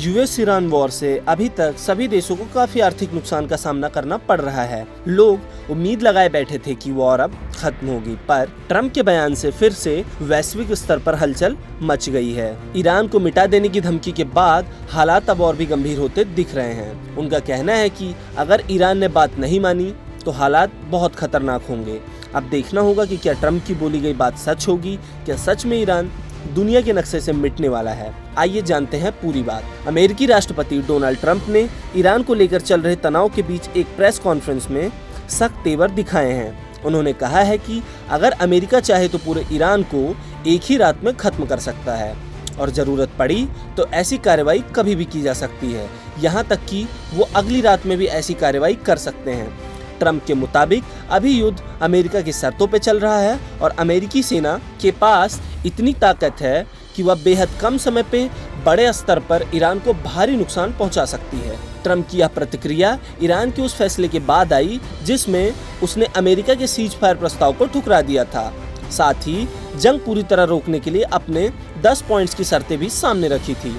US Iran war से अभी तक सभी देशों को काफी आर्थिक नुकसान का सामना करना पड़ रहा है। लोग उम्मीद लगाए बैठे थे कि वॉर अब खत्म होगी, पर ट्रम्प के बयान से फिर से वैश्विक स्तर पर हलचल मच गई है। ईरान को मिटा देने की धमकी के बाद हालात अब और भी गंभीर होते दिख रहे हैं। उनका कहना है कि अगर ईरान ने बात नहीं मानी तो हालात बहुत खतरनाक होंगे। अब देखना होगा कि क्या ट्रम्प की बोली गई बात सच होगी, क्या सच में ईरान दुनिया के नक्शे से मिटने वाला है। आइए जानते हैं पूरी बात। अमेरिकी राष्ट्रपति डोनाल्ड ट्रंप ने ईरान को लेकर चल रहे तनाव के बीच एक प्रेस कॉन्फ्रेंस में सख्त तेवर दिखाए हैं। उन्होंने कहा है कि अगर अमेरिका चाहे तो पूरे ईरान को एक ही रात में खत्म कर सकता है और जरूरत पड़ी तो ऐसी कार्रवाई कभी भी की जा सकती है, यहाँ तक कि वो अगली रात में भी ऐसी कार्रवाई कर सकते हैं। ट्रम्प के मुताबिक अभी युद्ध अमेरिका की शर्तों पे चल रहा है और अमेरिकी सेना के पास इतनी ताकत है कि वह बेहद कम समय पे बड़े स्तर पर ईरान को भारी नुकसान पहुंचा सकती है। ट्रम्प की यह प्रतिक्रिया ईरान के उस फैसले के बाद आई जिसमें उसने अमेरिका के सीज फायर प्रस्ताव को ठुकरा दिया था। साथ ही जंग पूरी तरह रोकने के लिए अपने 10 पॉइंट्स की शर्तें भी सामने रखी थी।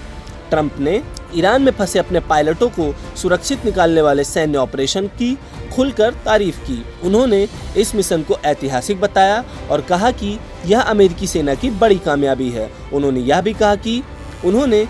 ट्रम्प ने ईरान में फंसे अपने पायलटों को सुरक्षित निकालने वाले सैन्य ऑपरेशन की खुलकर तारीफ की। उन्होंने इस मिशन को ऐतिहासिक बताया और कहा कि यह अमेरिकी सेना की बड़ी कामयाबी है। उन्होंने यह भी कहा कि उन्होंने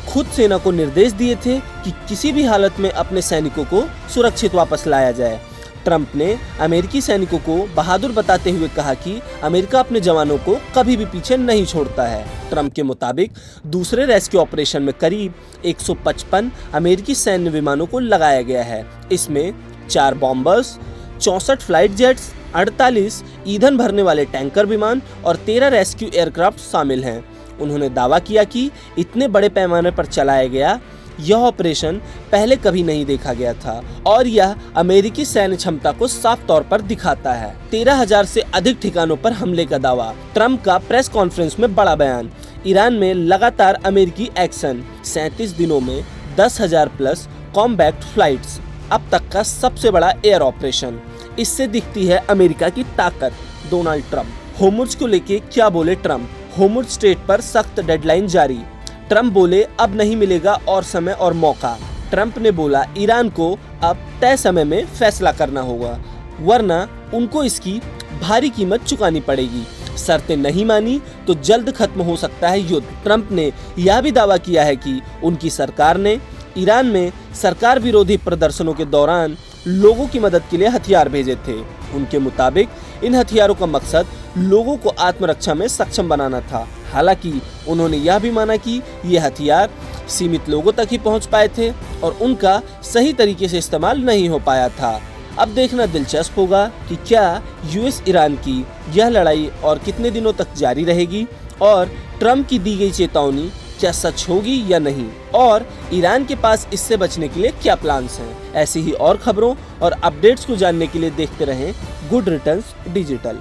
खुद सेना को निर्देश दिए थे कि किसी भी हालत में अपने सैनिकों को सुरक्षित वापस लाया जाए। ट्रम्प ने अमेरिकी सैनिकों को बहादुर बताते हुए कहा कि अमेरिका अपने जवानों को कभी भी पीछे नहीं छोड़ता है। ट्रम्प के मुताबिक दूसरे रेस्क्यू ऑपरेशन में करीब 155 अमेरिकी सैन्य विमानों को लगाया गया है। इसमें 4 बॉम्बर्स, 64 फ्लाइट जेट्स, 48 ईंधन भरने वाले टैंकर विमान और 13 रेस्क्यू एयरक्राफ्ट शामिल हैं। उन्होंने दावा किया कि इतने बड़े पैमाने पर चलाया गया यह ऑपरेशन पहले कभी नहीं देखा गया था और यह अमेरिकी सैन्य क्षमता को साफ तौर पर दिखाता है। 13,000 से अधिक ठिकानों पर हमले का दावा। ट्रम्प का प्रेस कॉन्फ्रेंस में बड़ा बयान। ईरान में लगातार अमेरिकी एक्शन। 37 दिनों में 10,000 प्लस कॉम्बैट फ्लाइट्स। अब तक का सबसे बड़ा एयर ऑपरेशन। इससे दिखती है अमेरिका की ताकत। Donald Trump. होर्मुज़ को लेके क्या बोले ट्रम्प। होर्मुज़ स्ट्रेट पर सख्त डेडलाइन जारी। ट्रम्प बोले अब नहीं मिलेगा और समय और मौका। ट्रम्प ने बोला ईरान को अब तय समय में फैसला करना होगा वरना उनको इसकी भारी कीमत चुकानी पड़ेगी। शर्तें नहीं मानी तो जल्द खत्म हो सकता है युद्ध। ट्रम्प ने यह भी दावा किया है कि उनकी सरकार ने ईरान में सरकार विरोधी प्रदर्शनों के दौरान लोगों की मदद के लिए हथियार भेजे थे। उनके मुताबिक इन हथियारों का मकसद लोगों को आत्मरक्षा में सक्षम बनाना था। हालांकि उन्होंने यह भी माना कि ये हथियार सीमित लोगों तक ही पहुंच पाए थे और उनका सही तरीके से इस्तेमाल नहीं हो पाया था। अब देखना दिलचस्प होगा कि क्या यूएस ईरान की यह लड़ाई और कितने दिनों तक जारी रहेगी और ट्रम्प की दी गई चेतावनी क्या सच होगी या नहीं, और ईरान के पास इससे बचने के लिए क्या प्लान्स हैं। ऐसी ही और खबरों और अपडेट्स को जानने के लिए देखते रहें गुड रिटर्न्स डिजिटल।